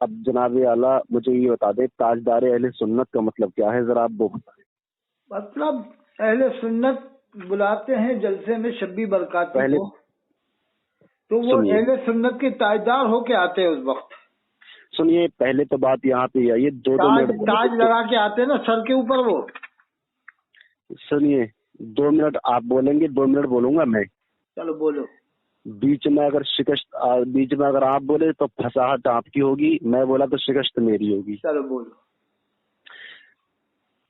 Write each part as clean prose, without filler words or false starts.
اب جناب اعلیٰ مجھے یہ بتا دیں تاجدار اہل سنت کا مطلب کیا ہے، ذرا آپ وہ بتائیں۔ مطلب اہل سنت بلاتے ہیں جلسے میں شبی برکاتی کو، تو وہ اہل سنت کے تاجدار ہو کے آتے ہیں اس وقت۔ سنیے پہلے تو بات یہاں پہ آئیے، دو منٹ تاج لگا کے آتے ہیں نا سر کے اوپر وہ۔ سنیے 2 منٹ آپ بولیں گے، 2 منٹ بولوں گا میں۔ چلو بولو۔ بیچ میں اگر آپ بولے تو فصاحت آپ کی ہوگی، میں بولا تو شکست میری ہوگی۔ چلو بولو۔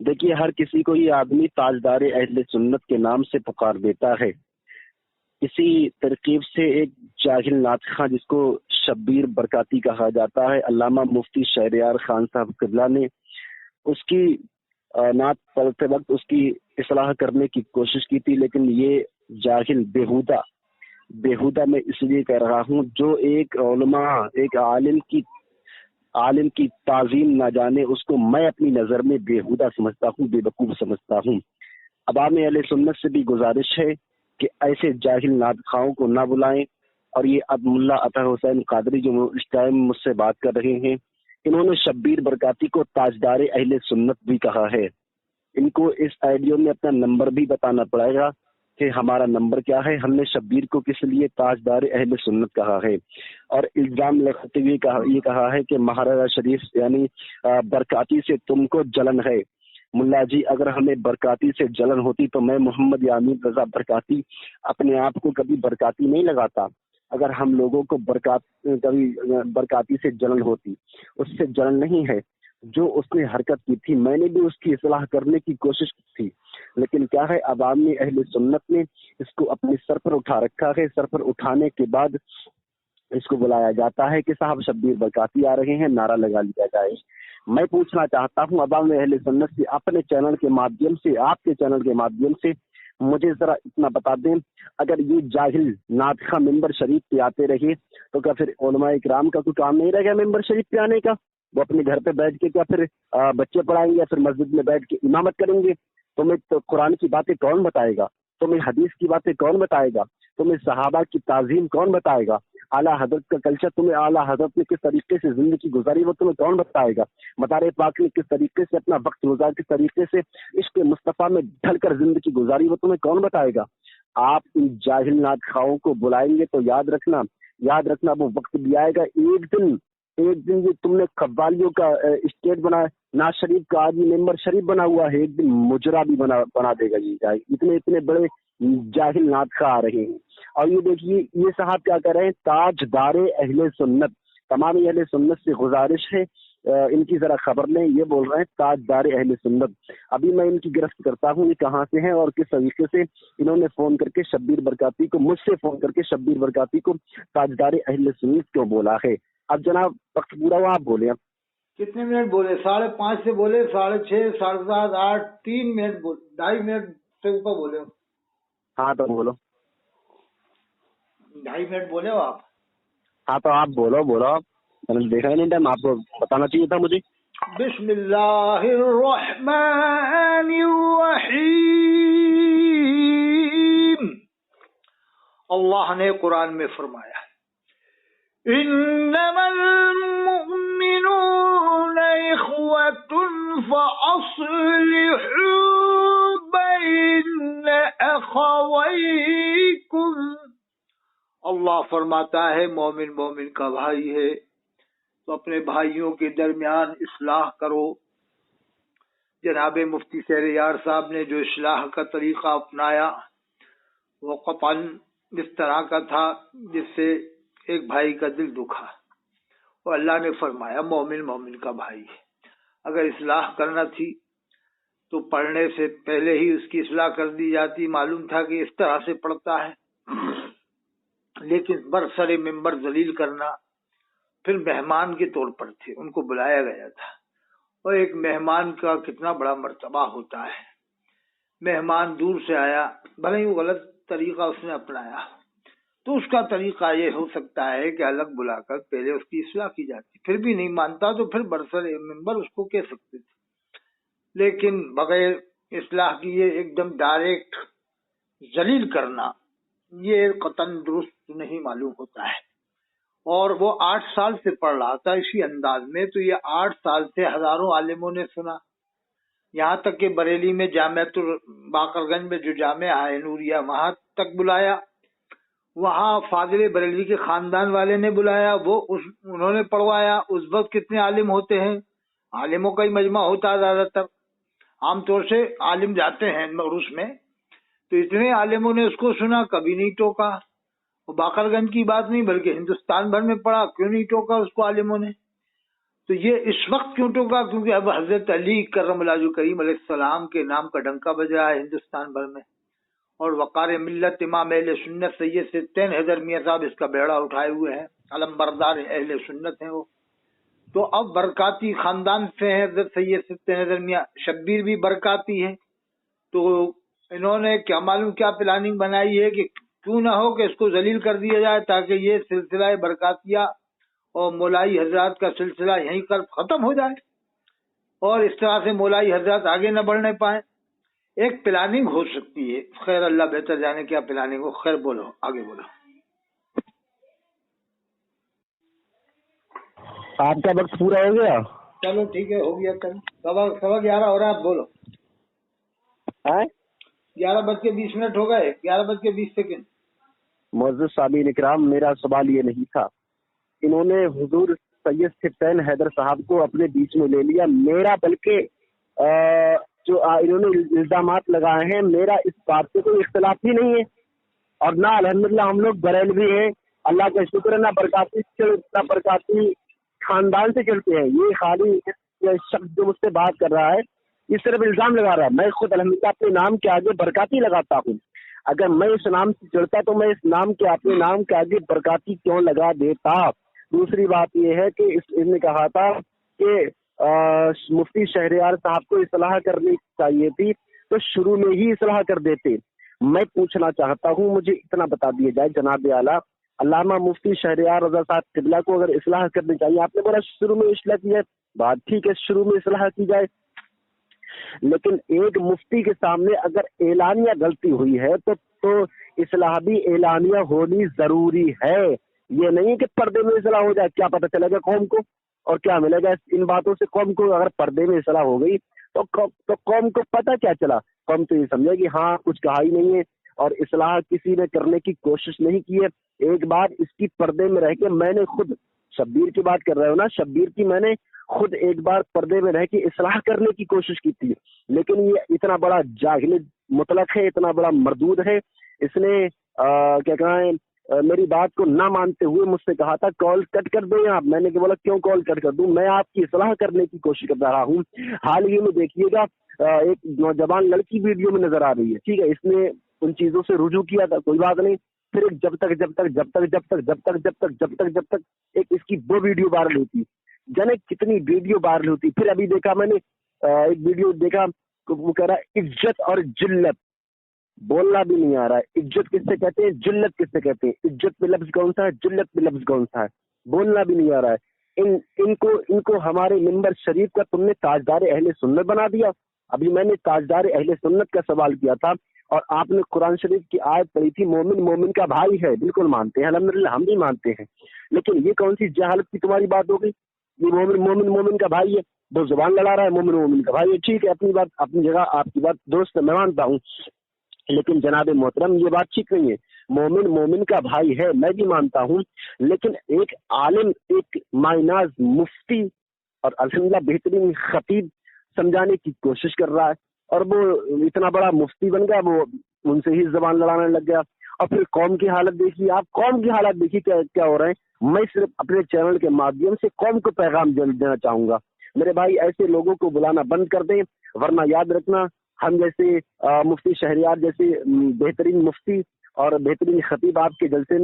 دیکھیے ہر کسی کو یہ آدمی تاجدار اہل سنت کے نام سے پکار دیتا ہے۔ اسی ترکیب سے ایک جاہل نعت خواں جس کو شبیر برکاتی کہا جاتا ہے، علامہ مفتی شہریار خان صاحب قبلہ نے اس کی نعت پڑھتے وقت اس کی اصلاح کرنے کی کوشش کی تھی، لیکن یہ جاہل بیہودہ میں اس لیے کہہ رہا ہوں جو ایک علماء ایک عالم کی تعظیم نہ جانے، اس کو میں اپنی نظر میں بیہودہ سمجھتا ہوں، بے وقوف سمجھتا ہوں۔ عوام اہل سنت سے بھی گزارش ہے کہ ایسے جاہل نعت خواہوں کو نہ بلائیں۔ اور یہ اب ملا اطہر حسین قادری جو اس ٹائم مجھ سے بات کر رہے ہیں، انہوں نے شبیر برکاتی کو تاجدار اہل سنت بھی کہا ہے۔ ان کو اس آئیڈیو میں اپنا نمبر بھی بتانا پڑے گا کہ ہمارا نمبر کیا ہے، ہم نے شبیر کو کس لیے تاجدار اہل سنت کہا ہے۔ اور الزام لگاتے ہوئے یہ کہا ہے کہ مہاراجہ شریف یعنی برکاتی سے تم کو جلن ہے۔ ملا جی اگر ہمیں برکاتی سے جلن ہوتی تو میں محمد یامین رضا برکاتی اپنے آپ کو کبھی برکاتی نہیں لگاتا۔ اگر ہم لوگوں کو کبھی برکاتی سے جلن ہوتی، اس سے جلن نہیں ہے۔ جو اس نے حرکت کی تھی میں نے بھی اس کی اصلاح کرنے کی کوشش کی تھی، لیکن کیا ہے عوامی اہل سنت نے اس کو اپنے سر پر اٹھا رکھا ہے۔ سر پر اٹھانے کے بعد اس کو بلایا جاتا ہے کہ صاحب شبیر برکاتی آ رہے ہیں، نعرہ لگا لیا جائے۔ میں پوچھنا چاہتا ہوں عوام اہل سنت سے اپنے چینل کے مادھیم سے، آپ کے چینل کے مادھیم سے مجھے ذرا اتنا بتا دیں، اگر یہ جاہل نعت خواں ممبر شریف پہ آتے رہے تو کیا پھر علماء اکرام کا کوئی کام نہیں رہ گیا ممبر شریف پہ آنے کا؟ وہ اپنے گھر پہ بیٹھ کے کیا پھر بچے پڑھائیں گے یا پھر مسجد میں بیٹھ کے امامت کریں گے؟ تمہیں تو قرآن کی باتیں کون بتائے گا؟ تمہیں حدیث کی باتیں کون بتائے گا؟ تمہیں صحابہ کی تعظیم کون بتائے گا؟ اعلیٰ حضرت کا کلچر تمہیں اعلیٰ حضرت نے کس طریقے سے زندگی گزاری وہ تمہیں کون بتائے گا؟ مدار پاک نے کس طریقے سے اپنا وقت گزار، کس طریقے سے عشق مصطفیٰ میں ڈھل کر زندگی گزاری وہ تمہیں کون بتائے گا؟ آپ ان جاہل نعت خواہوں کو بلائیں گے تو یاد رکھنا وہ وقت بھی آئے گا، ایک دن یہ تم نے قوالیوں کا اسٹیٹ بنایا، ناز شریف کا آدمی ممبر شریف بنا ہوا ہے، ایک دن مجرا بھی بنا دے گا یہ جاہل۔ اتنے بڑے جاہل نعت خواہ آ رہے ہیں۔ اور یہ دیکھیے یہ صاحب کیا کہہ رہے ہیں، تاجدار اہل سنت۔ تمام اہل سنت سے گزارش ہے ان کی ذرا خبر لیں، یہ بول رہے ہیں تاجدار اہل سنت۔ ابھی میں ان کی گرفت کرتا ہوں، یہ کہاں سے ہیں اور کس طریقے سے انہوں نے فون کر کے شبیر برکاتی کو، مجھ سے فون کر کے شبیر برکاتی کو تاجدار اہل سنت کیوں بولا ہے۔ اب جناب وقت پورا ہوا، آپ بولے۔ اب کتنے منٹ بولے؟ 5:30 سے بولے، 6:30، 7:30، 8، 3 منٹ بولے، 2.5 منٹ سے اوپر بولے۔ ہاں تو بولو۔ 2.5 منٹ بولے ہو آپ؟ ہاں تو آپ بولو میں نے دیکھا ہی نہیں ٹائم، آپ کو بتانا چاہیے تھا مجھے۔ بسم اللہ الرحمن الرحیم۔ اللہ نے قرآن میں فرمایا انما المؤمنون اخوة فاصلحوا بین اخویکم۔ اللہ فرماتا ہے مومن کا بھائی ہے تو اپنے بھائیوں کے درمیان اصلاح کرو۔ جناب مفتی شہریار صاحب نے جو اصلاح کا طریقہ اپنایا وہ قطعاً اس طرح کا تھا جس سے ایک بھائی کا دل دکھا، اور اللہ نے فرمایا مومن کا بھائی ہے۔ اگر اصلاح کرنا تھی تو پڑھنے سے پہلے ہی اس کی اصلاح کر دی جاتی، معلوم تھا کہ اس طرح سے پڑھتا ہے، لیکن برسر ممبر ذلیل کرنا، پھر مہمان کے طور پر تھے، ان کو بلایا گیا تھا، اور ایک مہمان کا کتنا بڑا مرتبہ ہوتا ہے۔ مہمان دور سے آیا، بھلے ہی وہ غلط طریقہ اس نے اپنایا تو اس کا طریقہ یہ ہو سکتا ہے کہ الگ بلا کر پہلے اس کی اصلاح کی جاتی، پھر بھی نہیں مانتا تو پھر برسر ممبر اس کو کہہ سکتے تھے، لیکن بغیر اصلاح کیے ایک دم ڈائریکٹ ذلیل کرنا یہ قطعاً درست نہیں معلوم ہوتا ہے۔ اور وہ 8 سال سے پڑھ رہا تھا اسی انداز میں، تو یہ 8 سال سے ہزاروں عالموں نے سنا، یہاں تک کہ بریلی میں جامعۃ باقر گنج میں جو جامعہ ہے نوریہ، وہاں تک بلایا، وہاں فاضل بریلوی کے خاندان والے نے بلایا، انہوں نے پڑھوایا۔ اس وقت کتنے عالم ہوتے ہیں، عالموں کا ہی مجمع ہوتا ہے زیادہ تر، عام طور سے عالم جاتے ہیں عرس میں، تو اتنے عالموں نے اس کو سنا، کبھی نہیں ٹوکا۔ وہ باقر گنج کی بات نہیں بلکہ ہندوستان بھر میں پڑھا، کیوں نہیں ٹوکا اس کو عالموں نے؟ تو یہ اس وقت کیوں ٹوکا؟ کیونکہ اب حضرت علی کرم اللہ وجہ کریم علیہ السلام کے نام کا ڈنکا بج رہا ہے ہندوستان بھر میں، اور وقار ملت امام اہل سنت سید ستین حیدر میاں صاحب اس کا بیڑا اٹھائے ہوئے ہیں، علم بردار اہل سنت ہیں وہ۔ تو اب برکاتی خاندان سے ہیں حضرت سید ستین حیدر میاں، شبیر بھی برکاتی ہے، تو انہوں نے کیا معلوم کیا پلاننگ بنائی ہے کہ کیوں نہ ہو کہ اس کو ذلیل کر دیا جائے، تاکہ یہ سلسلہ برکاتیہ اور مولائی حضرات کا سلسلہ یہیں کر ختم ہو جائے، اور اس طرح سے مولائی حضرات آگے نہ بڑھنے پائیں۔ ایک پلاننگ ہو سکتی ہے، خیر اللہ بہتر جانے کیا پلاننگ ہو، خیر بولو آگے بولو۔ آپ کا وقت پورا ہو گیا؟ چلو ٹھیک ہے، ہو گیا، سوا 11 ہو رہا ہے، آپ بولو۔ 11:20 ہو گئے، 11:20۔ معزز سامعین اکرام، میرا سوال یہ نہیں تھا، انہوں نے حضور سید ستین حیدر صاحب کو اپنے بیچ میں لے لیا، میرا بلکہ جو انہوں نے الزامات لگائے ہیں، میرا اس بات سے کوئی اختلاف ہی نہیں ہے، اور نہ الحمدللہ ہم لوگ بریلوی ہیں، اللہ کا شکر ہے، نہ برکاتی خاندان سے چلتے ہیں۔ یہ خالی یہ شخص جو مجھ سے بات کر رہا ہے یہ صرف الزام لگا رہا ہے، میں خود الحمدللہ اپنے نام کے آگے برکاتی لگاتا ہوں۔ اگر میں اس نام سے چڑھتا تو میں اس نام کے اپنے نام کے آگے برکاتی کیوں لگا دیتا؟ دوسری بات یہ ہے کہ اس نے کہا تھا کہ مفتی شہریار صاحب کو اصلاح کرنی چاہیے تھی تو شروع میں ہی اصلاح کر دیتے۔ میں پوچھنا چاہتا ہوں، مجھے اتنا بتا دیا جائے جناب اعلیٰ علامہ مفتی شہریار رضا صاحب قبلہ کو اگر اصلاح کرنی چاہیے، آپ نے بولا شروع میں اصلاح کی ہے، بات ٹھیک ہے، شروع میں اصلاح کی جائے، لیکن ایک مفتی کے سامنے اگر اعلانیہ غلطی ہوئی ہے تو اصلاح بھی اعلانیہ ہونی ضروری ہے۔ یہ نہیں کہ پردے میں اصلاح ہو جائے، کیا پتہ چلے گا قوم کو اور کیا ملے گا ان باتوں سے قوم کو؟ اگر پردے میں اصلاح ہو گئی تو قوم کو پتہ کیا چلا؟ قوم تو یہ سمجھے کہ ہاں کچھ کہا ہی نہیں ہے اور اصلاح کسی نے کرنے کی کوشش نہیں کی ہے۔ ایک بار اس کی پردے میں رہ کے میں نے خود، شبیر کی بات کر رہے ہو نا، شبیر کی میں نے خود ایک بار پردے میں رہ کے اصلاح کرنے کی کوشش کی تھی، لیکن یہ اتنا بڑا جاہل مطلق ہے، اتنا بڑا مردود ہے، اس نے کیا کہیں میری بات کو نہ مانتے ہوئے مجھ سے کہا تھا کال کٹ کر دیں آپ۔ میں نے بولا کیوں کال کٹ کر دوں، میں آپ کی اصلاح کرنے کی کوشش کر رہا ہوں۔ حال ہی میں دیکھیے گا ایک نوجوان لڑکی ویڈیو میں نظر آ رہی ہے، ٹھیک ہے، اس نے ان چیزوں سے رجوع کیا تھا، کوئی بات نہیں، پھر جب تک ایک اس کی وہ ویڈیو وائرل ہوتی، جانے کتنی ویڈیو وائرل ہوتی۔ پھر ابھی دیکھا میں نے ایک ویڈیو دیکھا، وہ کہہ رہا عزت اور جلت، بولنا بھی نہیں آ رہا ہے، عزت کس سے کہتے ہیں، جلت کس سے کہتے ہیں، عزت پہ لفظ کون سا ہے، جلت پہ لفظ کون سا ہے، بولنا بھی نہیں آ رہا ہے۔ ان کو ہمارے منبر شریف کا تم نے تاجدار اہل سنت بنا دیا۔ ابھی میں نے تاجدار اہل سنت کا سوال کیا تھا اور آپ نے قرآن شریف کی آیت پڑھی تھی، مومن مومن کا بھائی ہے، بالکل مانتے ہیں الحمدللہ، ہم بھی مانتے ہیں، لیکن یہ کون سی جہالت کی تمہاری بات ہو گئی؟ یہ مومن کا بھائی ہے، دو زبان لڑا رہا ہے، مومن کا بھائی ہے، ٹھیک ہے، اپنی بات اپنی جگہ، آپ کی بات درست میں مانتا ہوں، لیکن جناب محترم یہ بات ٹھیک نہیں ہے۔ مومن کا بھائی ہے، میں بھی مانتا ہوں، لیکن ایک عالم، ایک مائناز مفتی اور الحمدللہ بہترین خطیب سمجھانے کی کوشش کر رہا ہے، اور وہ اتنا بڑا مفتی بن گیا، وہ ان سے ہی زبان لڑانے لگ گیا۔ اور پھر قوم کی حالت دیکھیے آپ، قوم کی حالت دیکھیے کیا ہو رہے ہیں۔ میں صرف اپنے چینل کے مادھیم سے قوم کو پیغام دینا چاہوں گا، میرے بھائی ایسے لوگوں کو بلانا بند کر دیں، ورنہ یاد رکھنا ہم جیسے مفتی شہریار جیسے بہترین مفتی اور بہترین خطیب آپ کے جلسے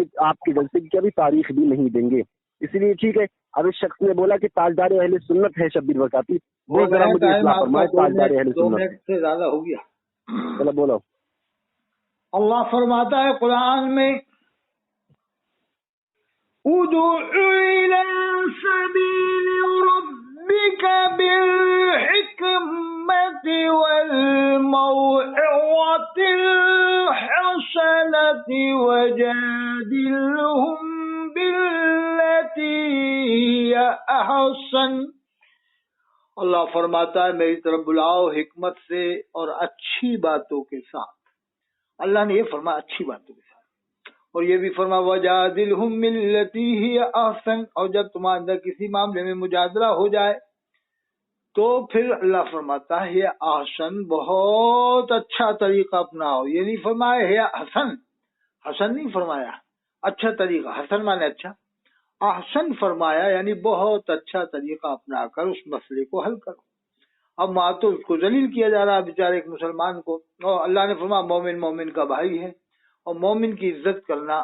کی کبھی تاریخ بھی نہیں دیں گے۔ اس لیے ٹھیک ہے، اب اس شخص نے بولا کہ تاجدار اہل سنت ہے شبیر برکاتی، وہ ذرا مجھے اصلاح فرمائے، تاجدار اہل سنت سے زیادہ ہو گیا۔ چلو بولو۔ اللہ فرماتا ہے قرآن میں، ادع الی سبیل ربک بالحکمت والموعظۃ الحسنۃ وجادلہم باللتی احسن. اللہ فرماتا ہے میری طرف بلاؤ حکمت سے اور اچھی باتوں کے ساتھ. اللہ نے یہ فرمایا اچھی باتوں کے ساتھ. اور یہ بھی فرما وجادلہم باللتی ہی احسن. اور جب تمہارے اندر کسی معاملے میں مجادلہ ہو جائے تو پھر اللہ فرماتا ہے یہ احسن بہت اچھا طریقہ اپناؤ. یہ نہیں فرمایا ہے حسن، حسن نہیں فرمایا، اچھا طریقہ. حسن مانے اچھا، احسن فرمایا یعنی بہت اچھا طریقہ اپنا کر اس مسئلے کو حل کرو. اب وہاں تو اس کو ذلیل کیا جا رہا ہے بیچارے ایک مسلمان کو. اور اللہ نے فرمایا مومن مومن کا بھائی ہے. اور مومن کی عزت کرنا،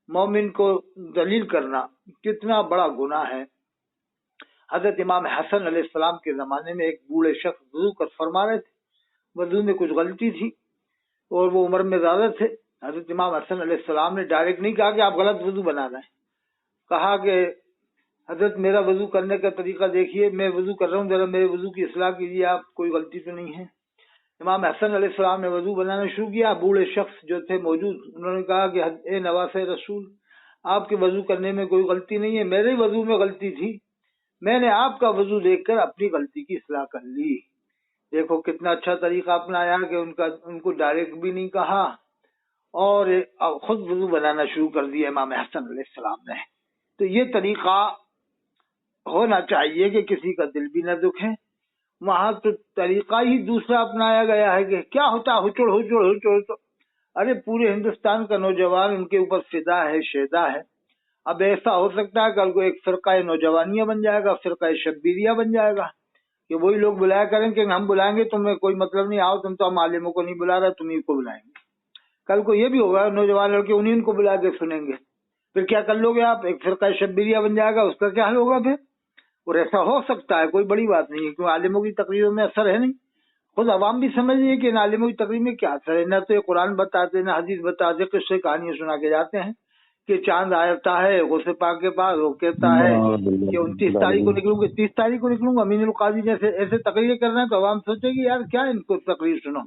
مومن کو ذلیل کرنا کتنا بڑا گناہ ہے. حضرت امام حسن علیہ السلام کے زمانے میں ایک بوڑھے شخص وضو کر فرما رہے تھے. وضو میں کچھ غلطی تھی اور وہ عمر میں زیادہ تھے. حضرت امام حسن علیہ السلام نے ڈائریکٹ نہیں کہا کہ آپ غلط وضو بنا رہے ہیں، کہا کہ حضرت میرا وضو کرنے کا طریقہ دیکھیے، میں وضو کر رہا ہوں، ذرا میرے وضو کی اصلاح کیجیے، آپ کوئی غلطی تو نہیں ہے. امام حسن علیہ السلام نے وضو بنانا شروع کیا. بوڑھے شخص جو تھے موجود انہوں نے کہا کہ اے نواس رسول، آپ کے وضو کرنے میں کوئی غلطی نہیں ہے، میرے وضو میں غلطی تھی، میں نے آپ کا وضو دیکھ کر اپنی غلطی کی اصلاح کر لی. دیکھو کتنا اچھا طریقہ اپنایا کہ ان کو ڈائریکٹ بھی نہیں کہا اور خود وضو بنانا شروع کر دیا امام حسن علیہ السلام نے. تو یہ طریقہ ہونا چاہیے کہ کسی کا دل بھی نہ دکھے. وہاں تو طریقہ ہی دوسرا اپنایا گیا ہے کہ کیا ہوتا ہے ہچڑ ہچڑ ہچڑ. تو ارے پورے ہندوستان کا نوجوان ان کے اوپر فدا ہے، شیدا ہے. اب ایسا ہو سکتا ہے کل کو ایک فرقہ نوجوانیہ بن جائے گا، فرقہ شبیریہ بن جائے گا کہ وہی لوگ بلایا کریں کہ ہم بلائیں گے، تمہیں کوئی مطلب نہیں، آؤ تم تو ہم عالموں کو نہیں بلا رہے، تمہیں کو بلائیں گے. کل کو یہ بھی ہوگا نوجوان لڑکے انہیں کو بلا کے سنیں گے. پھر کیا کر لو گے آپ؟ ایک فرقہ شبیریہ بن جائے گا، اس کا کیا حل ہوگا پھر؟ اور ایسا ہو سکتا ہے، کوئی بڑی بات نہیں ہے، کیوں عالموں کی تقریروں میں اثر ہے نہیں. خود عوام بھی سمجھ رہی ہے کہ ان عالموں کی تقریر میں کیا اثر ہے. نہ تو یہ قرآن بتاتے، نہ حدیث بتاتے، قصے کہانیاں سنا کے جاتے ہیں کہ چاند آتا ہے غوث پاک کے پاس، وہ کہتا ہے کہ 29 تاریخ کو نکلوں گا، 30 تاریخ کو نکلوں گا. امین القاضی جیسے ایسے تقریر کر رہے ہیں تو عوام سوچے گی یار کیا ان کو تقریر سنو،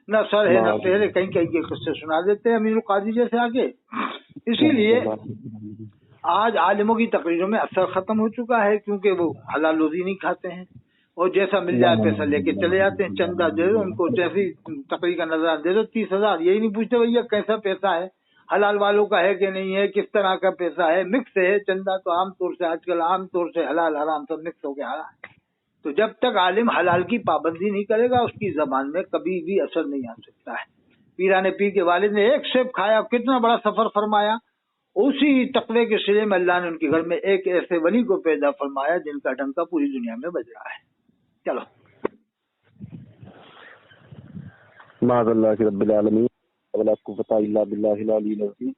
نہ سر ہے نہ پیر ہے، کہیں کہیں کے قصے سنا دیتے ہیں امین القاضی جیسے آگے. اسی لیے آج عالموں کی تقریروں میں اثر ختم ہو چکا ہے، کیونکہ وہ حلال روزی نہیں کھاتے ہیں اور جیسا مل جائے پیسہ لے کے چلے جاتے ہیں. چندہ دے دو ان کو، جیسی تقریر کا نظرانہ دے دو 30,000، یہی نہیں پوچھتے بھیا کیسا پیسہ ہے، حلال والوں کا ہے کہ نہیں ہے، کس طرح کا پیسہ ہے. مکس ہے چندہ تو عام طور سے آج کل عام طور سے حلال حرام سب مکس ہو گیا ہے. تو جب تک عالم حلال کی پابندی نہیں کرے گا اس کی زبان میں کبھی بھی اثر نہیں آ سکتا ہے. پیران پیر کے والد نے ایک سیب کھایا، کتنا بڑا سفر فرمایا. اسی تقوی کے سلے میں اللہ نے ان کے گھر میں ایک ایسے ولی کو پیدا فرمایا جن کا ڈنکا پوری دنیا میں بج رہا ہے. چلو معاذ اللہ رب العالمین ولا قوت الا باللہ العلی العظیم.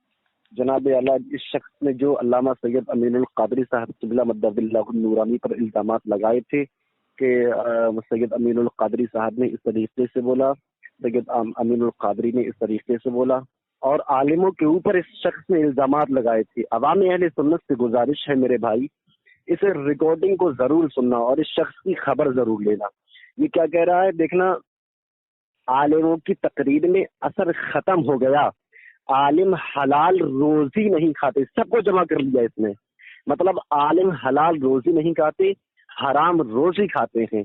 جناب اعلیٰ اس شخص نے جو علامہ سید امین القادری صاحب قبلہ مدد اللہ النورانی پر الزامات لگائے تھے کہ سید امین القادری صاحب نے اس طریقے سے بولا، سید امین القادری نے اس طریقے سے بولا، اور عالموں کے اوپر اس شخص نے الزامات لگائے تھے. عوام اہل سنت سے گزارش ہے میرے بھائی، اس ریکارڈنگ کو ضرور سننا اور اس شخص کی خبر ضرور لینا. یہ کیا کہہ رہا ہے دیکھنا، عالموں کی تقریر میں اثر ختم ہو گیا، عالم حلال روزی نہیں کھاتے. سب کو جمع کر لیا اس نے، مطلب عالم حلال روزی نہیں کھاتے، حرام روزی کھاتے ہیں.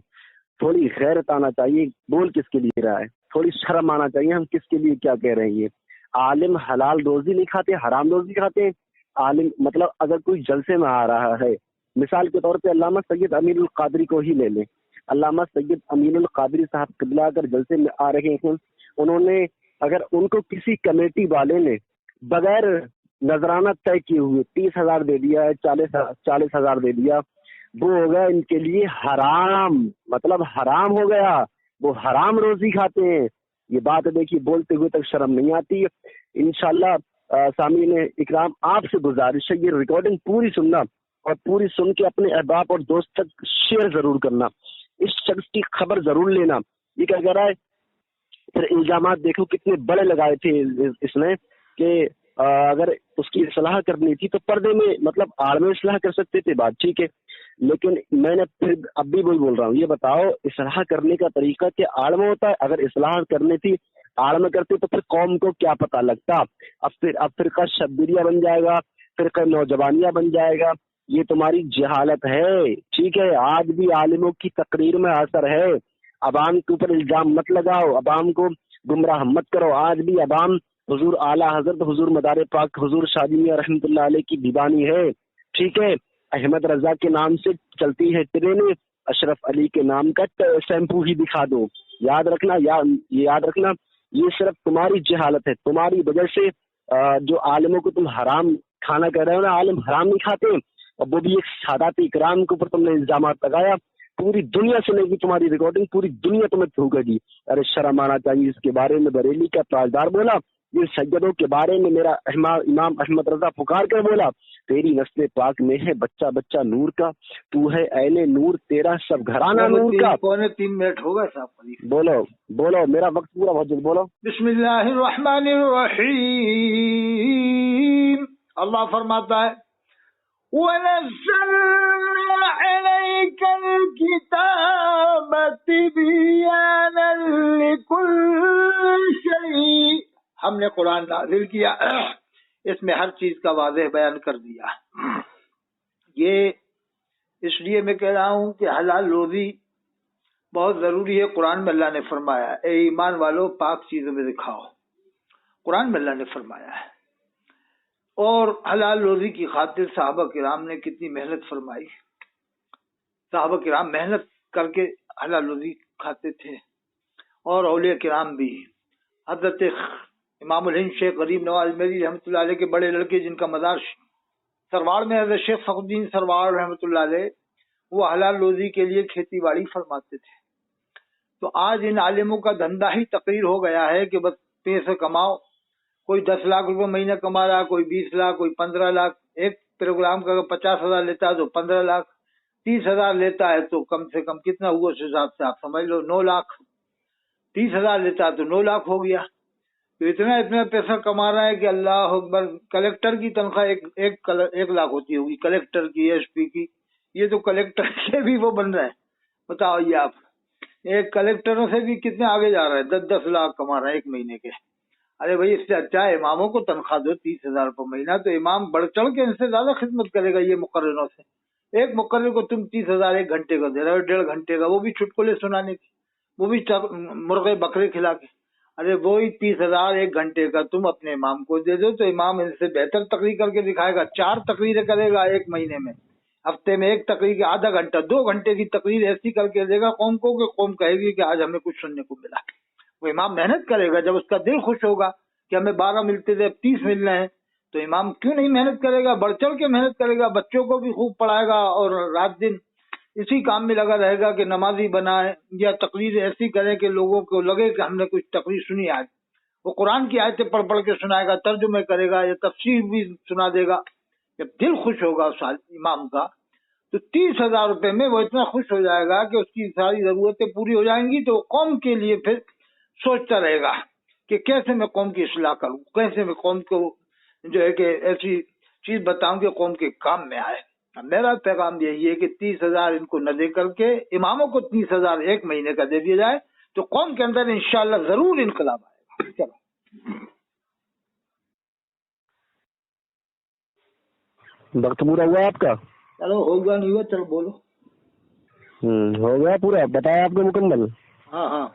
تھوڑی غیرت آنا چاہیے، بول کس کے لیے رہا ہے، تھوڑی شرم آنا چاہیے، ہم کس کے لیے کیا کہہ رہے ہیں. عالم حلال روزی نہیں کھاتے، حرام روزی کھاتے ہیں. عالم مطلب اگر کوئی جلسے میں آ رہا ہے، مثال کے طور پہ علامہ سید امین القادری کو ہی لے لیں. علامہ سید امین القادری صاحب قبلہ اگر جلسے میں آ رہے ہیں، انہوں نے اگر ان کو کسی کمیٹی والے نے بغیر نذرانہ طے کیے ہوئے 30,000 دے دیا ہے، 40,000 دے دیا، وہ ہو گیا ان کے لیے حرام، مطلب حرام ہو گیا، وہ حرام روزی کھاتے ہیں. یہ بات دیکھیے بولتے ہوئے تک شرم نہیں آتی. انشاءاللہ سامعین اکرام آپ سے گزارش ہے یہ ریکارڈنگ پوری سننا اور پوری سن کے اپنے احباب اور دوست تک شیئر ضرور کرنا. اس شخص کی خبر ضرور لینا. یہ کیا کہہ رہا ہے، پھر الزامات دیکھو کتنے بڑے لگائے تھے اس نے کہ اگر اس کی اصلاح کرنی تھی تو پردے میں مطلب آڑ میں اصلاح کر سکتے تھے، بات ٹھیک ہے، لیکن میں نے پھر اب بھی وہی بول رہا ہوں، یہ بتاؤ اصلاح کرنے کا طریقہ کہ آڑ میں ہوتا ہے؟ اگر اصلاح کرنی تھی آڑ میں کرتے تو پھر قوم کو کیا پتہ لگتا. اب فرقہ شبیریہ بن جائے گا، فرقہ نوجوانیہ بن جائے گا، یہ تمہاری جہالت ہے، ٹھیک ہے. آج بھی عالموں کی تقریر میں اثر ہے. عوام کے اوپر الزام مت لگاؤ، عوام کو گمراہ مت کرو. آج بھی عوام حضور اعلیٰ حضرت حضور مدار پاک حضور شاہ میاں رحمۃ اللہ علیہ کی دیوانی ہے، ٹھیک ہے. احمد رضا کے نام سے چلتی ہے ٹرینیں، اشرف علی کے نام کا سیمپو ہی دکھا دو. یاد رکھنا، یاد رکھنا، یہ صرف تمہاری جہالت ہے. تمہاری وجہ سے جو عالموں کو تم حرام کھانا کہہ رہے ہو نا، عالم حرام نہیں کھاتے، اور وہ بھی ایک سادات اکرام کے اوپر تم نے الزامات لگایا. پوری دنیا سنے گی تمہاری ریکارڈنگ، پوری دنیا تمہیں تھوکے گی. ارے شرم آنا چاہیے. اس کے بارے میں بریلی کا تاجدار بولا، یہ سیدوں کے بارے میں میرا امام احمد رضا پکار کر بولا، تیری نسل پاک میں ہے بچہ بچہ نور کا، تو ہے اہل نور، تیرا سب گھرانہ نور کا. 3 منٹ ہو گئے صاحب. بولو بولو، میرا وقت پورا بہت جلد بولو. بسم اللہ الرحمن الرحیم. اللہ فرماتا ہے وَنَزَّلْنَا عَلَيْكَ الْكِتَابَ تِبْيَانًا لِكُلِّ شَيْءٍ. ہم نے قرآن نازل کیا، اس میں ہر چیز کا واضح بیان کر دیا. یہ اس لیے میں کہہ رہا ہوں کہ حلال روزی بہت ضروری ہے. قرآن میں اللہ نے فرمایا اے ایمان والو پاک چیزوں میں دکھاؤ، قرآن میں اللہ نے فرمایا ہے. اور حلال روزی کی خاطر صحابہ کرام نے کتنی محنت فرمائی. صحابہ کرام محنت کر کے حلال روزی کھاتے تھے، اور اولیاء کرام بھی. حضرت امام الہند شیخ غریب نواز میری رحمۃ اللہ علیہ کے بڑے لڑکے جن کا مزار سرواڑ میں حضرت شیخ فخر الدین سرواڑ رحمۃ اللہ علیہ، وہ حلال روزی کے لیے کھیتی باڑی فرماتے تھے. تو آج ان عالموں کا دھندا ہی تقریر ہو گیا ہے کہ بس پیسے کماؤ. کوئی 10 لاکھ روپے مہینہ کما رہا، کوئی 20 لاکھ، کوئی 15 لاکھ. ایک پروگرام کا اگر 50,000 لیتا ہے تو 15 لاکھ، 30,000 لیتا ہے تو کم سے کم کتنا ہوا اس حساب سے آپ سمجھ لو 9 لاکھ. 30,000 لیتا ہے تو 9 لاکھ ہو گیا. تو اتنا پیسہ کما رہا ہے کہ اللہ اکبر. کلیکٹر کی تنخواہ ایک لاکھ ہوتی ہوگی، کلیکٹر کی، ایس پی کی. یہ تو کلیکٹر کے بھی وہ بن رہے ہیں. بتاؤ یہ آپ ایک کلیکٹروں سے بھی کتنے آگے جا رہا ہے، 10 لاکھ کما رہا ہے ایک مہینے کے. ارے بھائی اس سے اچھا ہے اماموں کو تنخواہ دو 30,000 روپے مہینہ، تو امام بڑھ چڑھ کے ان سے زیادہ خدمت کرے گا یہ مقرروں سے. ایک مقرر کو تم 30,000 ایک گھنٹے کا دے رہے ہو، 1.5 گھنٹے کا، وہ بھی چٹکلے سنانے کی، وہ بھی مرغے بکرے کھلا کے. ارے وہی 30,000 ایک گھنٹے کا تم اپنے امام کو دے دو، تو امام ان سے بہتر تقریر کر کے دکھائے گا. 4 تقریریں کرے گا ایک مہینے میں، ہفتے میں ایک تقریر کا آدھا گھنٹہ، 2 گھنٹے کی تقریر ایسی کر کے دے گا قوم کو کہ قوم کہے گی کہ آج ہمیں کچھ سننے کو ملا. وہ امام محنت کرے گا. جب اس کا دل خوش ہوگا کہ ہمیں 12 ملتے تھے اب 30 مل رہے ہیں، تو امام کیوں نہیں محنت کرے گا، بڑھ چڑھ کے محنت کرے گا. بچوں کو بھی خوب پڑھائے گا اور رات دن اسی کام میں لگا رہے گا کہ نمازی بنائے یا تقریر ایسی کرے کہ لوگوں کو لگے کہ ہم نے کچھ تقریر سنی. آج وہ قرآن کی آیتیں پڑھ کے سنائے گا، ترجمے کرے گا یا تفسیر بھی سنا دے گا. جب دل خوش ہوگا اس امام کا تو 30,000 روپے میں وہ اتنا خوش ہو جائے گا کہ اس کی ساری ضرورتیں پوری ہو جائیں گی. تو قوم کے لیے پھر سوچتا رہے گا کہ کیسے میں قوم کی اصلاح کروں، کیسے میں قوم کو جو ہے کہ ایسی چیز بتاؤں کہ قوم کے کام میں آئے. میرا پیغام یہی ہے کہ 30,000 ان کو نہ دے کر کے اماموں کو 30,000 ایک مہینے کا دے دیا جائے تو قوم کے اندر انشاءاللہ ضرور انقلاب آئے گا. چلو وقت پورا ہوا آپ کا؟ چلو ہو گیا نہیں ہوا، چلو بولو. ہو گیا پورا، بتایا آپ نے مکمل؟ ہاں ہاں.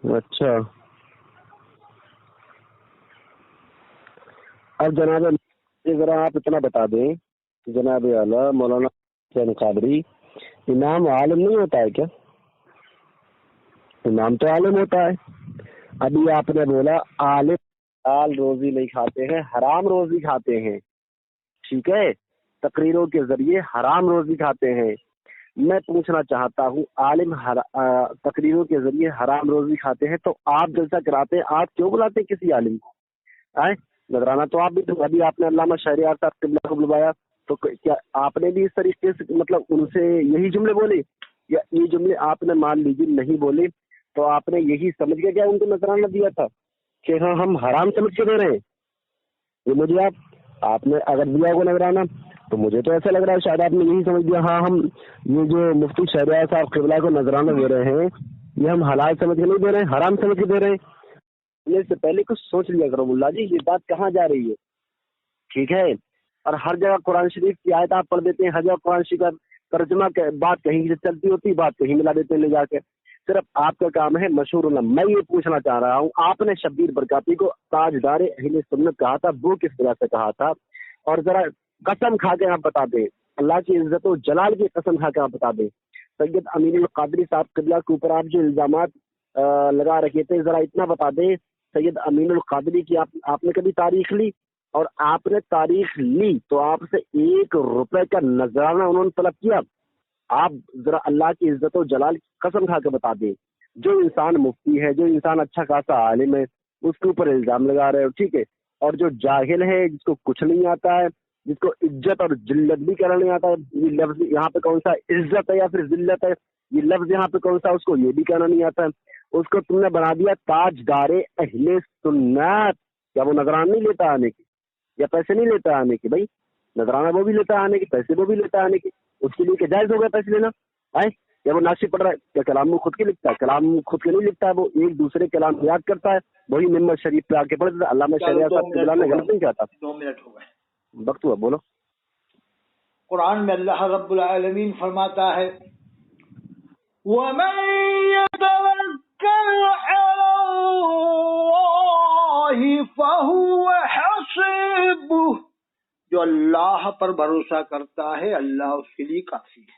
اچھا اب جناب ذرا آپ اتنا بتا دیں جناب اعلیٰ مولانا حسین قادری، امام عالم نہیں ہوتا ہے کیا؟ امام تو عالم ہوتا ہے. ابھی آپ نے بولا عالم حلال روزی نہیں کھاتے ہیں، حرام روزی کھاتے ہیں، ٹھیک ہے، تقریروں کے ذریعے حرام روزی کھاتے ہیں. میں پوچھنا چاہتا ہوں عالم تقریروں کے ذریعے حرام روزی کھاتے ہیں تو آپ جلسہ کراتے ہیں، آپ کیوں بلاتے ہیں کسی عالم کو؟ نظرانہ تو آپ بھی، ابھی آپ نے علامہ شہریار صاحب قبلہ کو بلوایا تو کیا آپ نے بھی اس طریقے سے مطلب ان سے یہی جملے بولے، یا یہ جملے آپ نے مان لیجیے نہیں بولے تو آپ نے یہی سمجھ کے کیا ان کو نظرانہ دیا تھا کہ ہاں ہم حرام سمجھ کے دے رہے ہیں؟ یہ مجھے آپ نے اگر دیا ہوگا نظرانہ تو مجھے تو ایسا لگ رہا ہے شاید آپ نے یہی سمجھ لیا ہاں ہم یہ جو مفتی شہریار صاحب قبلہ کو نظرانہ دے رہے ہیں یہ ہم حلال سمجھ کے نہیں دے رہے ہیں، حرام سمجھ کے دے رہے ہیں. اس سے پہلے کچھ سوچ لیا کرو ملا جی، یہ بات کہاں جا رہی ہے؟ ٹھیک ہے، اور ہر جگہ قرآن شریف کی آیت آپ پڑھ دیتے ہیں، ہر جگہ قرآن شریف کا ترجمہ بات کہیں سے چلتی ہوتی، بات کہیں ملا دیتے ہیں لے جا کے. صرف آپ کا کام ہے مشہور ہونا. میں یہ پوچھنا چاہ رہا ہوں، آپ نے شبیر برکاتی کو تاجدار اہل سنت کہا تھا، وہ کس طرح سے کہا تھا؟ اور ذرا قسم کھا کے آپ بتا دیں، اللہ کی عزت و جلال کی قسم کھا کے آپ بتا دیں، سید امین القادری صاحب قبلہ کے اوپر آپ جو الزامات لگا رکھے تھے، ذرا اتنا بتا دیں، سید امین القادری کی آپ نے کبھی تاریخ لی؟ اور آپ نے تاریخ لی تو آپ سے 1 روپے کا نذرانہ انہوں نے طلب کیا؟ آپ ذرا اللہ کی عزت و جلال کی قسم کھا کے بتا دیں. جو انسان مفتی ہے، جو انسان اچھا خاصا عالم ہے، اس کے اوپر الزام لگا رہے ہو، ٹھیک ہے. اور جو جاہل ہے، جس کو کچھ نہیں آتا ہے، جس کو عزت اور ذلت بھی کرنا نہیں آتا ہے، یہ لفظ یہاں پہ کون سا عزت ہے یا پھر ذلت ہے، یہ لفظ یہاں پہ کون سا، اس کو یہ بھی کہنا نہیں آتا ہے، اس کو تم نے بنا دیا تاجدار اہل سنت. کیا وہ نذرانہ نہیں لیتا آنے کی، یا پیسے نہیں لیتا آنے کی؟ بھائی نذرانہ وہ بھی لیتا آنے کی، پیسے وہ بھی لیتا آنے کی. اس کے لیے کہ جائز ہو گیا پیسے لینا ہے؟ یا وہ ناصف پڑھ رہا ہے؟ کیا کلام وہ خود کے لکھتا ہے؟ کلام خود کے نہیں لکھتا ہے، وہ ایک دوسرے کلام یاد کرتا ہے، وہی ممبر شریف پہ آ کے پڑھتا ہے. علامہ شریعہ صاحب کے بلانے غلط نہیں کہتا. 2 منٹ ہو گئے، وقت ہوا، بولو. قرآن میں اللہ رب العالمین فرماتا ہے وَمَن يَتَوَكَّلْ عَلَى اللَّهِ فَهُوَ حَسِبُهُ. جو اللہ پر بھروسہ کرتا ہے اللہ اس کے لیے کافی ہے.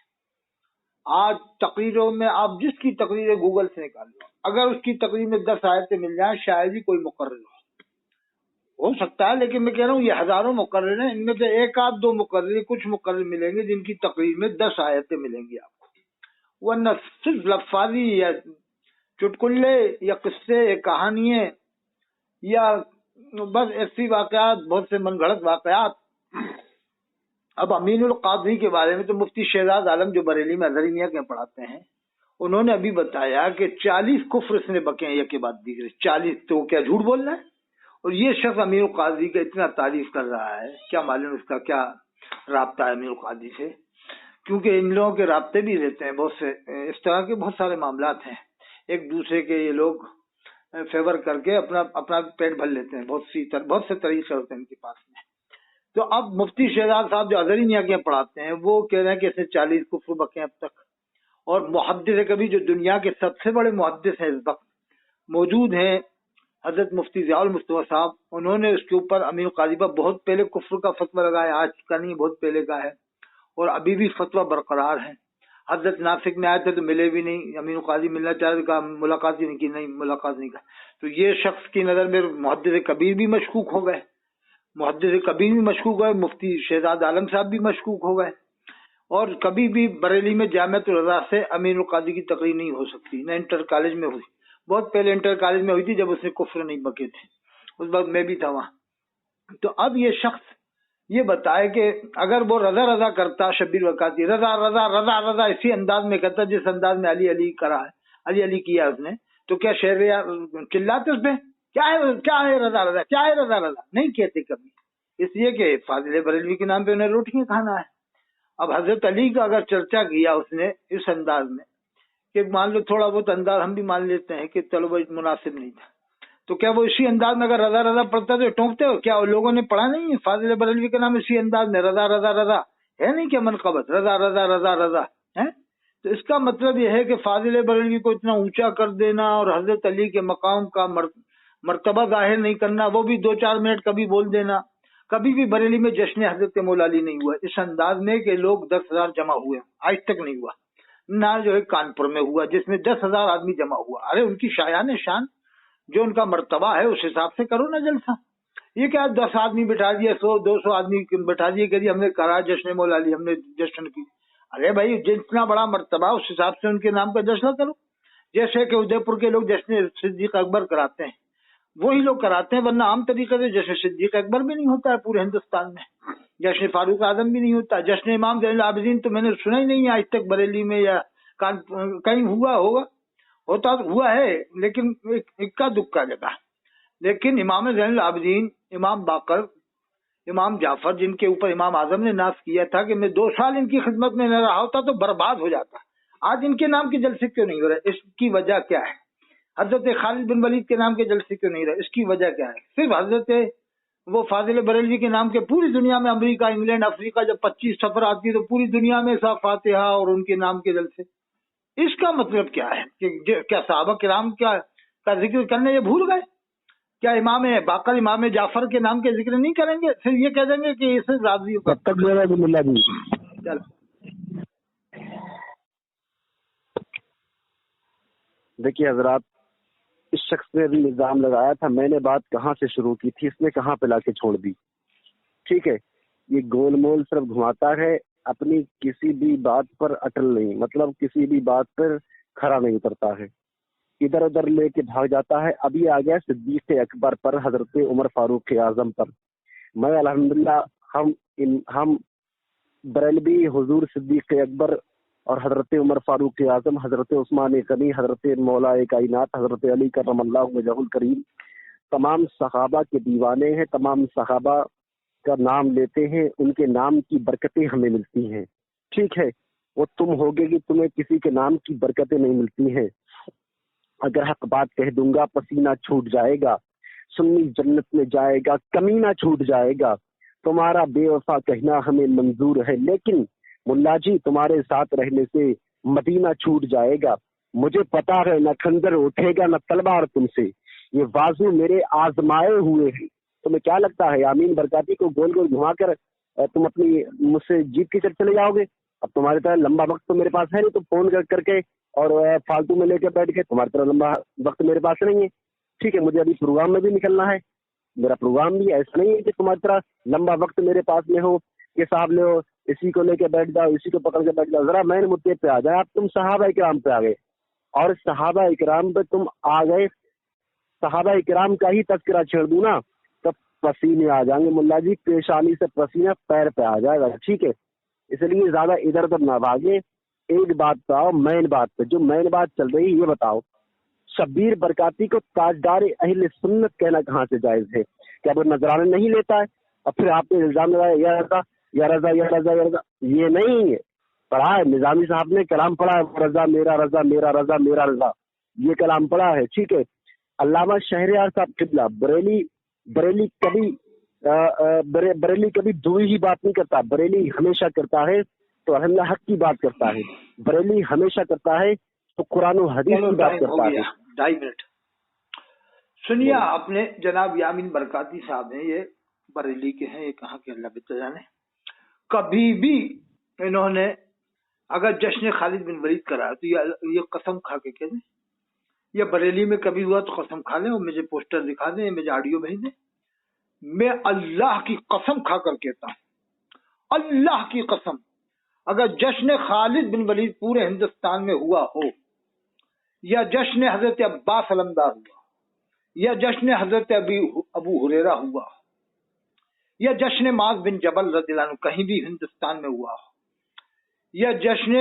آج تقریروں میں آپ جس کی تقریر گوگل سے نکال لو، اگر اس کی تقریر میں 10 آیتیں مل جائیں شاید ہی کوئی مقرر ہو سکتا ہے، لیکن میں کہہ رہا ہوں یہ ہزاروں مقرر ہیں، ان میں سے 1 آدھ 2 مقرر، کچھ مقرر ملیں گے جن کی تقریر میں 10 آیتیں ملیں گی آپ کو، ورنہ صرف لفاظی یا چٹکلے یا قصے یا کہانیاں یا بس ایسی واقعات، بہت سے من گھڑت واقعات. اب امین القادری کے بارے میں تو مفتی شہزاد عالم جو بریلی میں اظہری میاں کے پڑھاتے ہیں، انہوں نے ابھی بتایا کہ 40 کفر اس نے بکے ہیں یک کے بعد دیگرے. 40 تو کیا جھوٹ بول رہا ہے؟ اور یہ شخص امین القادری کا اتنا تعریف کر رہا ہے، کیا معلوم اس کا کیا رابطہ ہے امین القادری سے، کیونکہ ان لوگوں کے رابطے بھی رہتے ہیں، بہت سے اس طرح کے بہت سارے معاملات ہیں، ایک دوسرے کے یہ لوگ فیور کر کے اپنا پیٹ بھر لیتے ہیں، بہت سے طریقے ہوتے ہیں ان کے پاس میں. تو اب مفتی شہزاد صاحب جو اظہری میاں کے پڑھاتے ہیں وہ کہہ رہے ہیں کہ اس نے 40 کفر بکے اب تک. اور محدث کبھی جو دنیا کے سب سے بڑے محدث ہیں اس وقت موجود ہیں، حضرت مفتی ضیاء المصطفیٰ صاحب، انہوں نے اس کے اوپر امین القادری پر بہت پہلے کفر کا فتویٰ لگایا، آج کا نہیں بہت پہلے کا ہے، اور ابھی بھی فتویٰ برقرار ہے. حضرت ناسک میں آئے تھے تو ملے بھی نہیں، امین القادری ملنا چاہ رہے کہا ملاقات ہی نہیں کی، نہیں ملاقات نہیں کا. تو یہ شخص کی نظر میں محدث کبیر بھی مشکوک ہو گئے، محدث کبیر بھی مشکوک ہوئے، مفتی شہزاد عالم صاحب بھی مشکوک ہو گئے. اور کبھی بھی بریلی میں جامعۃ الرضا سے امین القادری کی تقریر نہیں ہو سکتی، نہ انٹر کالج میں ہوئی، بہت پہلے انٹر کالج میں ہوئی تھی جب اس نے کفر نہیں بکے تھے، اس وقت میں بھی تھا وہاں. تو اب یہ شخص یہ بتائے کہ اگر وہ رضا رضا کرتا، شبیر برکاتی رضا رضا رضا رضا اسی انداز میں کرتا جس انداز میں علی علی کرا ہے، علی علی کیا اس نے، تو کیا شہر چلاتے اس پہ کیا ہے رضا رضا، کیا ہے رضا رضا؟ نہیں کہتے کبھی، اس لیے کہ فاضل بریلوی کے نام پہ انہیں روٹیاں کھانا ہے. اب حضرت علی کا اگر چرچا کیا اس نے اس انداز میں کہ مان لو تھوڑا بہت انداز ہم بھی مان لیتے ہیں کہ چلو بھائی مناسب نہیں تھا، تو کیا وہ اسی انداز میں اگر رضا رضا پڑھتا تو ٹونکتے ہو؟ کیا لوگوں نے پڑھا نہیں ہے فاضل بریلوی کا نام اسی انداز میں رضا رضا رضا ہے نہیں کیا منقبت رضا رضا رضا رضا ہے؟ تو اس کا مطلب یہ ہے کہ فاضل بریلوی کو اتنا اونچا کر دینا اور حضرت علی کے مقام کا مرتبہ ظاہر نہیں کرنا، وہ بھی 2-4 منٹ کبھی بول دینا. کبھی بھی بریلی میں جشن حضرت مولا علی نہیں ہوا اس انداز میں کہ لوگ 10,000 جمع ہوئے، آج تک نہیں ہوا. نہ جو ہے کانپور میں ہوا جس میں 10,000 آدمی جمع ہوا. ارے ان کی شایان شان جو ان کا مرتبہ ہے اس حساب سے کرو نا جلسہ. یہ کیا 10 آدمی بٹھا دیے، 100-200 آدمی بٹھا دیے کہ ہم نے کرا جشن مولا علی، ہم نے جشن کی. ارے بھائی جتنا بڑا مرتبہ اس حساب سے ان کے نام کا جشن کرو. جیسے کہ ادے پور کے لوگ جشن صدیق اکبر کراتے ہیں وہی لوگ کراتے ہیں، ورنہ عام طریقے سے جشن صدیق اکبر بھی نہیں ہوتا ہے پورے ہندوستان میں، جشن فاروق اعظم بھی نہیں ہوتا، جشن امام زین العابدین تو میں نے سنا ہی نہیں ہے آج تک بریلی میں یا کہیں ہوا ہوگا، ہوتا تو ہوا ہے لیکن اکا دکا جگہ. لیکن امام زین العابدین، امام باقر، امام جعفر جن کے اوپر امام اعظم نے ناز کیا تھا کہ میں 2 سال ان کی خدمت میں نہ رہا ہوتا تو برباد ہو جاتا، آج ان کے نام کے جلسے کیوں نہیں ہو رہے؟ اس کی وجہ کیا ہے؟ حضرت خالد بن ولید کے نام کے جلسے کیوں نہیں رہے؟ اس کی وجہ کیا ہے؟ صرف حضرت وہ فاضل بریلوی کے نام کے پوری دنیا میں امریکہ انگلینڈ افریقہ جب 25 سفر آتی ہے تو پوری دنیا میں صاحب فاتحہ اور ان کے نام کے جلسے. اس کا مطلب کیا ہے کہ کیا صحابہ کرام کا ذکر کرنے یہ بھول گئے؟ کیا امام باقر امام جعفر کے نام کے ذکر نہیں کریں گے؟ پھر یہ کہہ دیں گے کہ اسے راضی چل. دیکھیے حضرات، اس شخص نے بھی الزام لگایا تھا، میں نے بات کہاں سے شروع کی تھی، اس نے کہاں پہ لا کے چھوڑ دی. ٹھیک ہے، یہ گول مول صرف گھماتا ہے، اپنی کسی بھی بات پر اٹل نہیں، مطلب کسی بھی بات پر کھڑا نہیں اترتا ہے، ادھر ادھر لے کے بھاگ جاتا ہے. ابھی آ گیا صدیق اکبر پر، حضرت عمر فاروق اعظم پر. میں الحمدللہ ہم بریلوی حضور صدیق اکبر اور حضرت عمر فاروق اعظم، حضرت عثمان غنی، حضرت مولا کائنات حضرت علی کرم اللہ وجہہ الکریم، تمام صحابہ کے دیوانے ہیں. تمام صحابہ کا نام لیتے ہیں، ان کے نام کی برکتیں ہمیں ملتی ہیں. ٹھیک ہے، وہ تم ہوگے کہ تمہیں کسی کے نام کی برکتیں نہیں ملتی ہیں. اگر حق بات کہہ دوں گا پسینہ چھوٹ جائے گا، سنی جنت میں جائے گا کمینہ چھوٹ جائے گا. تمہارا بے وفا کہنا ہمیں منظور ہے، لیکن ملا جی تمہارے ساتھ رہنے سے مدینہ چھوٹ جائے گا. مجھے پتا ہے نہ خنجر اٹھے گا نہ تلوار تم سے، یہ بازو میرے آزمائے ہوئے ہیں. تمہیں کیا لگتا ہے یامین برکاتی کو گول گول گھما کر تم اپنی مجھ سے جیت کے چلے جاؤ گے؟ اب تمہاری طرح لمبا وقت تو میرے پاس ہے نہیں، تو فون کر کے اور فالتو میں لے کے بیٹھ کے، تمہاری طرح لمبا وقت میرے پاس نہیں ہے. ٹھیک ہے، مجھے ابھی پروگرام میں بھی نکلنا ہے. میرا پروگرام بھی ایسا نہیں ہے کہ تمہاری طرح لمبا وقت میرے پاس میں ہو کہ صاحب لے اسی کو لے کے بیٹھ جاؤ، اسی کو پکڑ کے بیٹھ جاؤ. ذرا مین مدعے پہ آ جائے. اب تم صحابہ کرام پہ آ گئے، اور صحابہ کرام پہ تم آ گئے، صحابہ کرام کا ہی تذکرہ چھیڑ دوں نا تب پسینے آ جائیں گے ملا جی، پیشانی سے پسینہ پیر پہ آ جائے گا. ٹھیک ہے، اس لیے زیادہ ادھر ادھر نہ بھاگے. ایک بات بتاؤ، مین بات پہ جو مین بات چل رہی ہے یہ بتاؤ، شبیر برکاتی کو تاجدار اہل سنت کہنا کہاں سے جائز ہے؟ کیا وہ نذرانے نہیں لیتا ہے؟ اور پھر آپ نے الزام لگایا یا رضا یا رضا یا رضا یا رضا. یہ نہیں ہے، پڑھا ہے نظامی صاحب نے کلام پڑھا ہے، رضا میرا رضا میرا رضا میرا رضا، یہ کلام پڑھا ہے. ٹھیک ہے، علامہ شہریار صاحب قبلہ بریلی کبھی دوئی ہی بات نہیں کرتا، بریلی ہمیشہ کرتا ہے تو الحمدللہ حق کی بات کرتا ہے. بریلی ہمیشہ کرتا ہے تو قرآن و حدیث کی بات کرتا ہے. 2.5 منٹ سنیے. اپنے جناب یامین برکاتی صاحب ہیں، یہ بریلی کے ہیں، یہ کہاں کے اللہ بہتر جانے. کبھی بھی انہوں نے اگر جشن خالد بن ولید کرا تو یہ قسم کھا کے کہہ دیں، یا بریلی میں کبھی ہوا تو قسم کھا لیں اور مجھے پوسٹر دکھا دیں، مجھے آڈیو بھیج دیں. میں اللہ کی قسم کھا کر کہتا ہوں، اللہ کی قسم، اگر جشن خالد بن ولید پورے ہندوستان میں ہوا ہو، یا جشن حضرت عباس علمدار ہوا، یا جشن حضرت ابو ہریرہ ہوا، یا جشن معاذ بن جبل رضی اللہ عنہ کہیں بھی ہندوستان میں ہوا ہو، یا جشن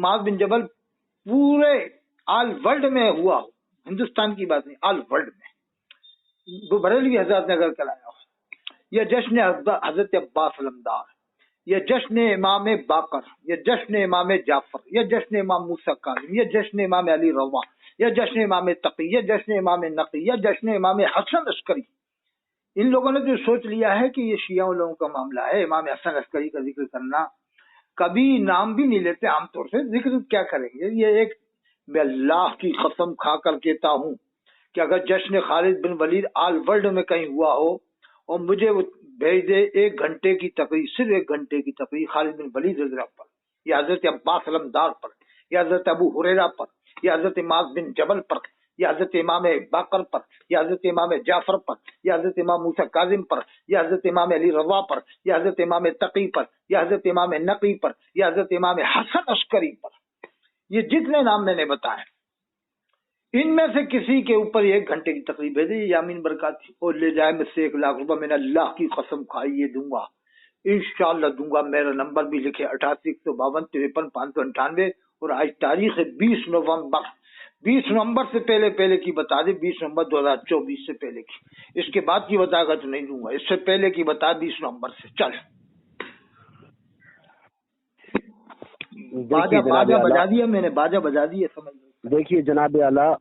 معاذ بن جبل پورے آل ورلڈ میں ہوا ہو، ہندوستان کی بات نہیں، آل ورلڈ میں بریلوی حضرات نے اگر کرایا ہو، یا جشن حضرت عباس علمدار، یا جشن امام باقر، یا جشن امام جعفر، یا جشن امام موسیٰ کاظم، یا جشن امام علی رضا، یا جشن امام تقی، یا جشن امام نقی، یا جشن امام حسن عسکری. ان لوگوں نے جو سوچ لیا ہے کہ یہ شیعہ لوگوں کا معاملہ ہے، امام حسن عسکری کا ذکر کرنا، کبھی نام بھی نہیں لیتے عام طور سے، ذکر کیا کریں گے. یہ ایک، میں اللہ کی قسم کھا کر کہتا ہوں کہ اگر جشن خالد بن ولید آل ورلڈ میں کہیں ہوا ہو اور مجھے بھیج دے 1 گھنٹے کی تقریر، صرف 1 گھنٹے کی تقریر خالد بن ولید رضی اللہ پر، یا حضرت عباس علمدار پر، یا حضرت ابو ہریرہ پر، یا حضرت معاذ بن جبل پر، یا حضرت امام باقر پر، یا حضرت امام جعفر پر، یا حضرت امام موسیٰ کاظم پر، یا حضرت امام علی رضا پر، یا حضرت امام تقی پر، یا حضرت امام نقی پر، یا حضرت امام حسن عسکری پر، یہ جتنے نام میں نے بتائے، ان میں سے کسی کے اوپر 1 گھنٹے کی تقریب ہے. یامین برکاتی اور لے جائے مجھ سے 1 لاکھ روپے، میں نے اللہ کی قسم کھائی یہ دوں گا، انشاءاللہ دوں گا. میرا نمبر بھی لکھے 88 152 53 598، اور آج تاریخ ہے 20 نومبر. 20 نومبر سے پہلے کی بتا دے، 20 نومبر 2024 سے پہلے کی. اس کے بعد کی بتا گا تو نہیں دوں گا، اس سے پہلے کی بتا 20 نومبر سے. چل باجا بجا دیا میں نے، باجا بجا دیا، سمجھ. دیکھیے جناب اعلیٰ،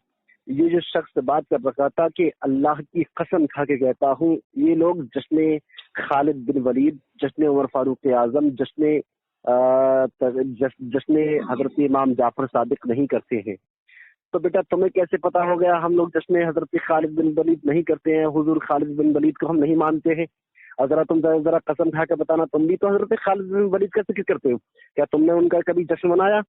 یہ جو شخص بات کر رکھا تھا کہ اللہ کی قسم کھا کے کہتا ہوں، یہ لوگ جشن خالد بن ولید، جشن عمر فاروق اعظم، جشن حضرت امام جعفر صادق نہیں کرتے ہیں۔ تو بیٹا تمہیں کیسے پتا ہو گیا ہم لوگ جشن حضرت خالد بن ولید نہیں کرتے ہیں، حضور خالد بن ولید کو ہم نہیں مانتے ہیں؟ اور ذرا قسم کھا کے بتانا، تم بھی تو حضرت خالد بن ولید کا ذکر کرتے ہو، کیا تم نے ان کا کبھی جشن منایا؟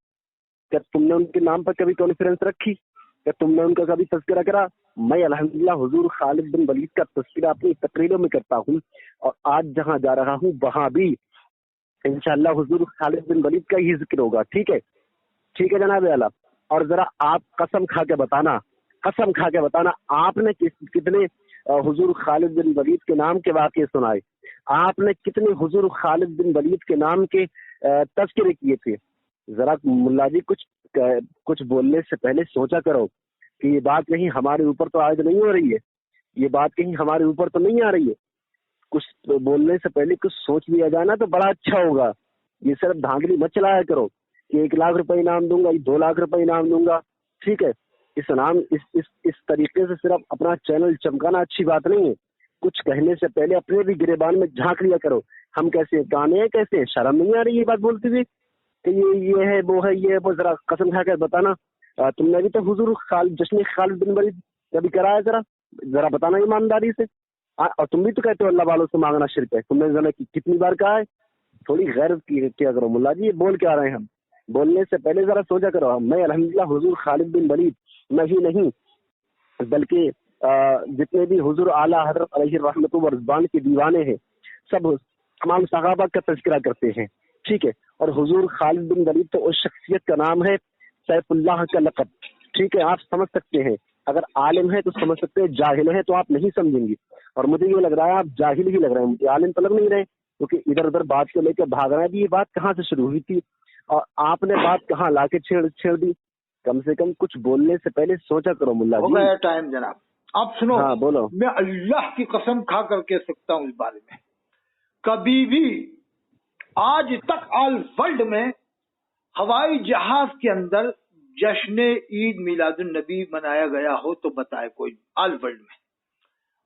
کیا تم نے ان کے نام پر کبھی کانفرنس رکھی؟ کیا تم نے ان کا کبھی تذکرہ کرا؟ میں الحمدللہ حضور خالد بن ولید کا تذکرہ اپنی تقریروں میں کرتا ہوں، اور آج جہاں جا رہا ہوں وہاں بھی انشاءاللہ حضور خالد بن ولید کا ہی ذکر ہوگا۔ ٹھیک ہے جناب اعلیٰ۔ اور ذرا آپ قسم کھا کے بتانا آپ نے کتنے حضور خالد بن ولید کے نام کے واقعے سنائے؟ آپ نے کتنے حضور خالد بن ولید کے نام کے تذکرے کیے تھے؟ ذرا ملا جی کچھ بولنے سے پہلے سوچا کرو کہ یہ بات کہیں ہمارے اوپر تو عائد نہیں ہو رہی ہے، یہ بات کہیں ہمارے اوپر تو نہیں آ رہی ہے۔ کچھ بولنے سے پہلے کچھ سوچ لیا جائے نا تو بڑا اچھا ہوگا۔ یہ صرف دھاندلی مت چلایا کرو کہ 1 لاکھ روپے انعام دوں گا، 2 لاکھ روپے انعام دوں گا۔ ٹھیک ہے، اس طریقے سے صرف اپنا چینل چمکانا اچھی بات نہیں ہے۔ کچھ کہنے سے پہلے اپنے بھی گریبان میں جھانک لیا کرو، ہم کیسے گانے ہیں، کیسے شرم نہیں آ رہی یہ بات بولتے ہوئے کہ یہ ہے وہ ہے یہ وہ؟ ذرا قسم کھا کر بتانا تم نے بھی تو حضور جشن خالد بن ولید کبھی کرایا؟ ذرا بتانا ایمانداری سے۔ اور تم بھی تو کہتے ہو اللہ والوں سے مانگنا شرک ہے، تم نے کتنی بار کہا ہے؟ تھوڑی غیرت کیا کرو ملا جی، یہ بول کے آ رہے ہیں ہم، بولنے سے پہلے ذرا سوچا کرو۔ میں الحمدللہ حضور خالد بن ولید میں ہی نہیں بلکہ جتنے بھی حضور اعلیٰ حضرت علیہ رحمت و رضوان کے دیوانے ہیں سب تمام صحابہ کا تذکرہ کرتے ہیں۔ ٹھیک ہے، اور حضور خالد بن ولید تو اس شخصیت کا نام ہے سیف اللہ کا لقب۔ ٹھیک ہے، آپ سمجھ سکتے ہیں، اگر عالم ہے تو سمجھ سکتے ہیں، جاہل ہے تو آپ نہیں سمجھیں گے، اور مجھے یہ لگ رہا ہے آپ جاہل ہی لگ رہے ہیں، مجھے عالم تو لگ نہیں رہے، کیونکہ ادھر ادھر بات کو لے کے بھاگ رہے ہیں۔ یہ بات کہاں سے شروع ہوئی تھی اور آپ نے بات کہاں لا کے چھیڑ دی؟ کم سے کم کچھ بولنے سے پہلے سوچا کرو ملا جی۔ ہو گیا ٹائم جناب، آپ سنو۔ ہاں بولو۔ میں اللہ کی قسم کھا کر کہہ سکتا ہوں اس بارے میں، کبھی بھی آج تک آل ورلڈ میں ہوائی جہاز کے اندر جشن عید میلاد النبی منایا گیا ہو تو بتائے کوئی؟ آل ورلڈ میں،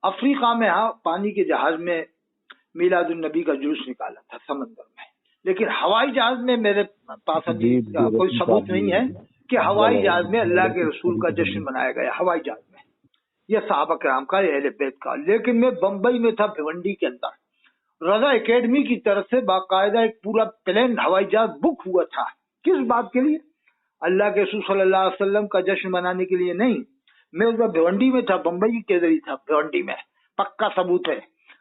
افریقہ میں ہاں پانی کے جہاز میں میلاد النبی کا جلوس نکالا تھا سمندر میں، لیکن ہوائی جہاز میں میرے پاس ابھی کوئی ثبوت نہیں ہے کہ ہوائی جہاز میں اللہ کے رسول کا جشن منایا گیا ہوائی جہاز میں، یہ صحابہ کرام کا، یہ اہل بیت کا۔ لیکن میں بمبئی میں تھا، بھیونڈی کے اندر رضا اکیڈمی کی طرف سے باقاعدہ ایک پورا پلین ہوائی جہاز بک ہوا تھا۔ کس بات کے لیے؟ اللہ کے رسول صلی اللہ علیہ وسلم کا جشن منانے کے لیے نہیں۔ میں اس وقت بھیونڈی میں تھا، بمبئی کے ذریعے تھا، بھیونڈی میں، پکا ثبوت ہے،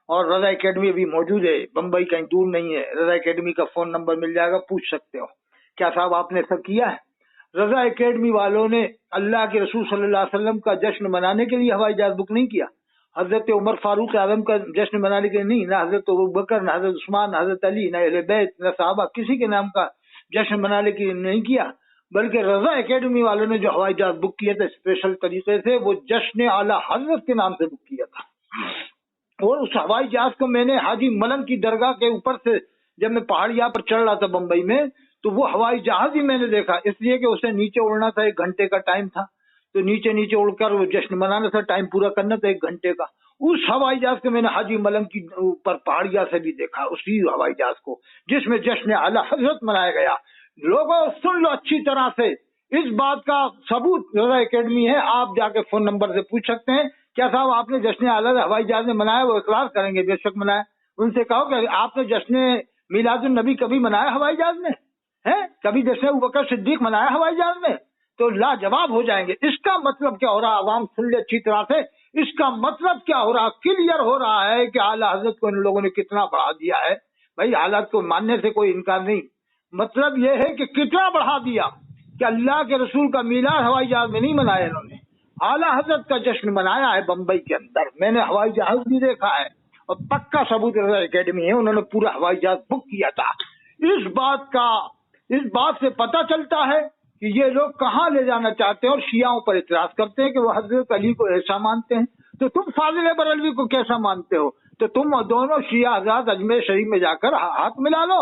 اور رضا اکیڈمی ابھی موجود ہے، بمبئی کہیں دور نہیں ہے، رضا اکیڈمی کا فون نمبر مل جائے گا، پوچھ سکتے ہو۔ کیا صاحب آپ نے ایسا کیا ہے؟ رضا اکیڈمی والوں نے اللہ کے رسول صلی اللہ علیہ وسلم کا جشن منانے کے لیے ہوائی جہاز بک نہیں کیا، حضرت عمر فاروق اعظم کا جشن منانے کے لیے نہیں، نہ حضرت ابوبکر، نہ حضرت عثمان، نہ حضرت علی، نہ اہل بیت، نہ صحابہ، کسی کے نام کا جشن منانے کے لیے نہیں کیا، بلکہ رضا اکیڈمی والوں نے جو ہوائی جہاز بک کیا تھا اسپیشل طریقے سے، وہ جشن اعلیٰ حضرت کے نام سے بک کیا تھا۔ اور اس ہوائی جہاز کو میں نے حاجی ملنگ کی درگاہ کے اوپر سے جب میں پہاڑیاں پر چڑھ رہا تھا بمبئی میں، تو وہ ہوائی جہاز ہی میں نے دیکھا، اس لیے کہ اسے نیچے اڑنا تھا، 1 گھنٹے کا ٹائم تھا، تو نیچے اڑ کر وہ جشن منانا تھا، ٹائم پورا کرنا تھا 1 گھنٹے کا۔ اس ہوائی جہاز کو میں نے حاجی ملنگ کی اوپر پہاڑیاں سے بھی دیکھا، اسی ہوائی جہاز کو جس میں جشن اعلیٰ حضرت منایا گیا۔ لوگوں سن لو اچھی طرح سے، اس بات کا ثبوت رضا اکیڈمی ہے، آپ جا کے فون نمبر سے پوچھ سکتے ہیں۔ کیا صاحب آپ نے جشن اعلیٰ ہوائی جہاز میں منایا؟ وہ اقرار کریں گے، بے شک منایا۔ ان سے کہو کہ آپ نے جشن میلاد النبی کبھی منایا ہوائی جہاز میں؟ ہے کبھی جشن ابوبکر صدیق منایا ہوائی جہاز میں؟ تو لاجواب ہو جائیں گے۔ اس کا مطلب کیا ہو رہا؟ عوام سن لے اچھی طرح سے، اس کا مطلب کیا ہو رہا؟ کلیئر ہو رہا ہے کہ اعلیٰ حضرت کو ان لوگوں نے کتنا بڑھا دیا ہے۔ بھائی حالات کو ماننے سے کوئی انکار نہیں، مطلب یہ ہے کہ کتنا بڑھا دیا کہ اللہ کے رسول کا میلاد ہوائی جہاز میں نہیں منایا، انہوں نے اعلیٰ حضرت کا جشن منایا ہے بمبئی کے اندر۔ میں نے ہوائی جہاز بھی دیکھا ہے، اور پکا ثبوت رضا اکیڈمی ہے، انہوں نے پورا ہوائی جہاز بک کیا تھا۔ اس بات سے پتہ چلتا ہے کہ یہ لوگ کہاں لے جانا چاہتے ہیں، اور شیعوں پر اعتراض کرتے ہیں کہ وہ حضرت علی کو ایسا مانتے ہیں، تو تم فاضل بریلوی کو کیسا مانتے ہو؟ تو تم دونوں شیعہ حضرات اجمیر شریف میں جا کر ہاتھ ملا لو،